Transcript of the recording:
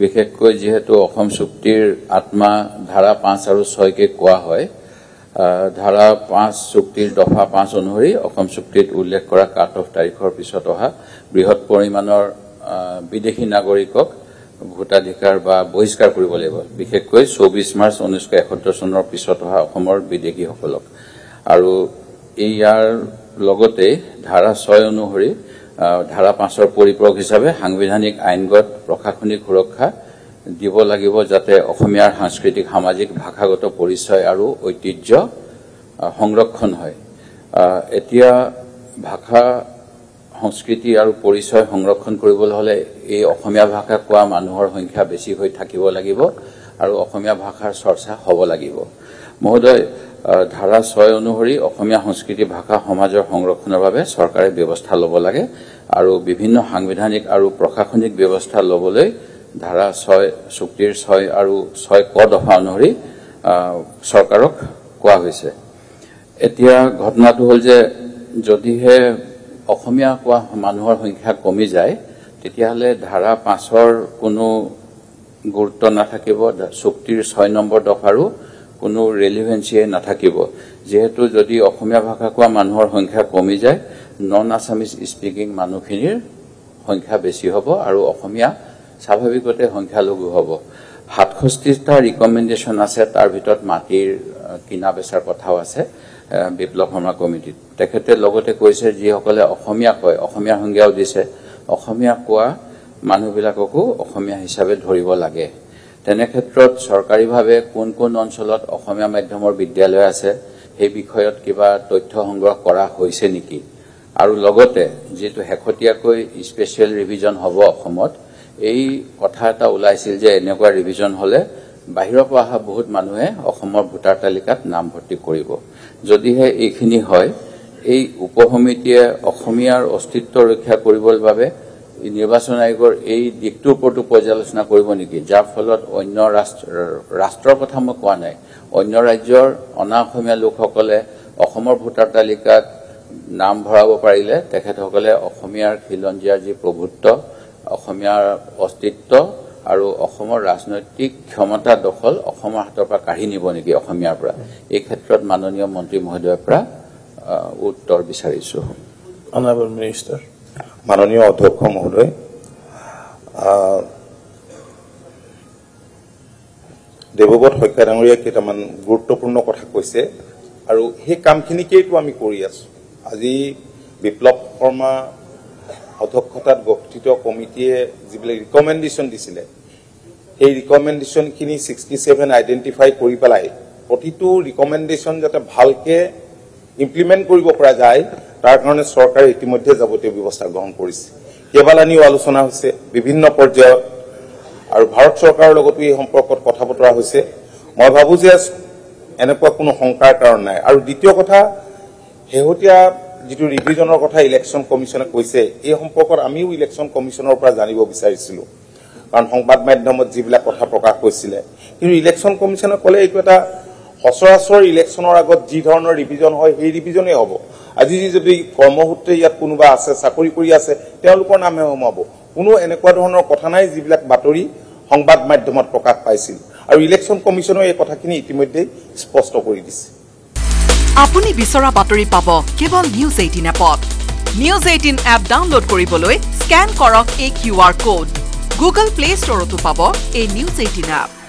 বিশেষকৈ যেহেতু অসম চুক্তিৰ আত্মা ধাৰা 5 আৰু 6 কে কোৱা হয় ধাৰা 5 চুক্তিৰ দফা 5 অনুসৰি অসম চুক্তিত উল্লেখ কৰা কাট অফ তাৰিখৰ পিছত অহা বৃহৎ পৰিমাণৰ বিদেশী নাগৰিকক ভোটাধিকাৰ বা বহিষ্কাৰ কৰিব লাগিব বিশেষকৈ 24 মাৰ্চ 1971 চনৰ পিছত অহা অসমৰ বিদেশীসকলক আৰু ইয়াৰ লগতে ধাৰা 6 অনুসৰি ধাৰা 5ৰ পৰিপূৰক হিচাপে সাংবিধানিক আইনগত প্ৰশাসনিক সুৰক্ষা দিব লাগিব যাতে অসমীয়াৰ সাংস্কৃতিক সামাজিক ভাষাগত পৰিচয় আৰু ঐতিহ্য সংৰক্ষণ হয় এতিয়া ভাষা সংস্কৃতি আৰু পৰিচয় সংৰক্ষণ কৰিবলৈ হলে এই অসমীয়া ভাষা কোৱা মানুহৰ সংখ্যা বেছি হৈ থাকিব লাগিব আৰু অসমীয়া ভাষাৰ চৰ্চা হ'ব লাগিব মহোদয় ধাৰা 6 অনুসৰি অসমীয়া সংস্কৃতি ভাষা সমাজৰ সংৰক্ষণৰ বাবে চৰকাৰে ব্যৱস্থা ল'ব লাগে আৰু বিভিন্ন সাংবিধানিক আৰু প্ৰশাসনিক ব্যৱস্থা ল'বলৈ ধাৰা 6 চুক্তিৰ 6 আৰু 6 ক দফা অনুসৰি চৰকাৰক কোৱা হৈছে এতিয়া ঘটনাটো হ'ল যে যদিহে অসমীয়া কোৱা মানুহৰ সংখ্যা কমি যায় তেতিয়াহলে ধাৰা 5ৰ কোনো গুৰুত্ব নাথাকিব চুক্তিৰ 6 নম্বৰ দফাৰো কোনো ৰেলেভেন্সি নাথাকিব যেহেতু যদি অসমীয়া ভাষা কোৱা মানুহৰ সংখ্যা কমি যায় নন আসামিজ স্পিকিং মানুহখিনিৰ সংখ্যা বেছি হ'ব আৰু অসমীয়া স্বাভাৱিকতে সংখ্যা লঘু হ'ব 67টা ৰিকমেন্ডেশন আছে তাৰ ভিতৰত মাটিৰ কিনা বেচাৰ কথাও আছে বিপ্লৱ শৰ্মা কমিটিত তেখেতে লগতে কৈছে যিসকলে অসমীয়া কয় অসমীয়া সংজ্ঞাও দিছে অসমীয়া কোৱা মানুহবিলাককো অসমীয়া হিচাপে ধৰিব লাগে তেনে ক্ষেত্ৰত চৰকাৰীভাৱে কোন কোন অঞ্চলত অসমীয়া মাধ্যমৰ বিদ্যালয় আছে সেই বিষয়ত কিবা তথ্য সংগ্ৰহ কৰা হৈছে নেকি আৰু লগতে যেটো হেখতিয়াকৈ স্পেশাল ৰিভিজন হ'ব অসমত এই কথা এটা ওলাইছিল যে এনেকুৱা ৰিভিজন হলে বাহিৰৰ পৰা অহা বহুত মানুহে অসমৰ ভোটাৰ তালিকাত নাম ভৰ্তি কৰিব যদিহে এইখিনি হয় এই উপসমিতিয়ে অসমীয়াৰ অস্তিত্ব ৰক্ষা কৰিবৰ বাবে নিৰ্বাচন আয়োগৰ এই দিকটোৰ ওপৰত পৰ্যালোচনা কৰিব নেকি যাৰ ফলত অন্য ৰাষ্ট্ৰৰ কথা মই কোৱা নাই অন্য ৰাজ্যৰ অনা অসমীয়া লোকসকলে অসমৰ ভোটাৰ তালিকাত নাম ভৰাব পাৰিলে তেখেতসকলে অসমীয়াৰ খিলঞ্জীয়াৰ যি প্ৰভুত্ব অসমীয়াৰ অস্তিত্ব আৰু অসমৰ ৰাজনৈতিক ক্ষমতা দখল অসমৰ হাতৰ পৰা কাঢ়ি নিব নেকি অসমীয়াৰ পৰা এই ক্ষেত্ৰত মাননীয় মন্ত্ৰী মহোদয়ৰ পৰা উত্তৰ বিচাৰিছো অনাৰেবল মিনিষ্টাৰ মাননীয় অধ্যক্ষ মহোদয় দেৱব্ৰত শইকীয়া ডাঙৰীয়া কেইটামান গুৰুত্বপূৰ্ণ কথা কৈছে আৰু সেই কামখিনিকেইটো আমি কৰি আছো আজি বিপ্লৱ শৰ্মা অধ্যক্ষতাত গঠিত কমিটিয়ে যিবিলাক ৰিকমেন্ডেশন দিছিলে এই ৰিকমেন্ডেশনখিনি 67 আইডেন্টিফাই কৰি পেলাই প্ৰতিটো ৰিকমেন্ডেশন যাতে ভালকে ইমপ্লিমেন্ট কৰিব পৰা যায় তাৰ কাৰণে চৰকাৰে ইতিমধ্যে যাৱতীয় ব্যৱস্থা গ্ৰহণ কৰিছে কেইবালানিও আলোচনা হৈছে বিভিন্ন পৰ্যায়ত আৰু ভাৰত চৰকাৰৰ লগতো এই সম্পৰ্কত কথা বতৰা হৈছে মই ভাবো যে এনেকুৱা কোনো শংকাৰ কাৰণ নাই আৰু দ্বিতীয় কথা হেহতিয়া যেটো ৰিভিজনৰ কথা ইলেকশন কমিশনে কৈছে এই সম্পৰ্কত আমিও ইলেকশন কমিশনৰ পৰা জানিব বিচাৰিছিলো কাৰণ সংবাদ মাধ্যমত যিবিলাক কথা প্ৰকাশ কৰিছিলে কিন্তু ইলেকশন কমিশনে ক'লে এইটো এটা সচৰাচৰ ইলেকশনৰ আগত যি ধৰণৰ ৰিভিজন হয় সেই ৰিভিজনে হ'ব আজি যদি কৰ্মসূত্ৰে ইয়াত কোনোবা আছে চাকৰি কৰি আছে তেওঁলোকৰ নামে সোমাব কোনো এনেকুৱা ধৰণৰ কথা নাই যিবিলাক বাতৰি সংবাদ মাধ্যমত প্ৰকাশ পাইছিল আৰু ইলেকশন কমিশনে এই কথাখিনি ইতিমধ্যে স্পষ্ট কৰি দিছে আপুনি বিচৰা বাতৰি পাব কেৱল নিউজ 18 এপত নিউজ 18 এপ ডাউনলোড কৰিবলৈ স্ক্যান কৰক এই QR কোড গুগল প্লে ষ্টৰতো পাব এই নিউজ 18 এপ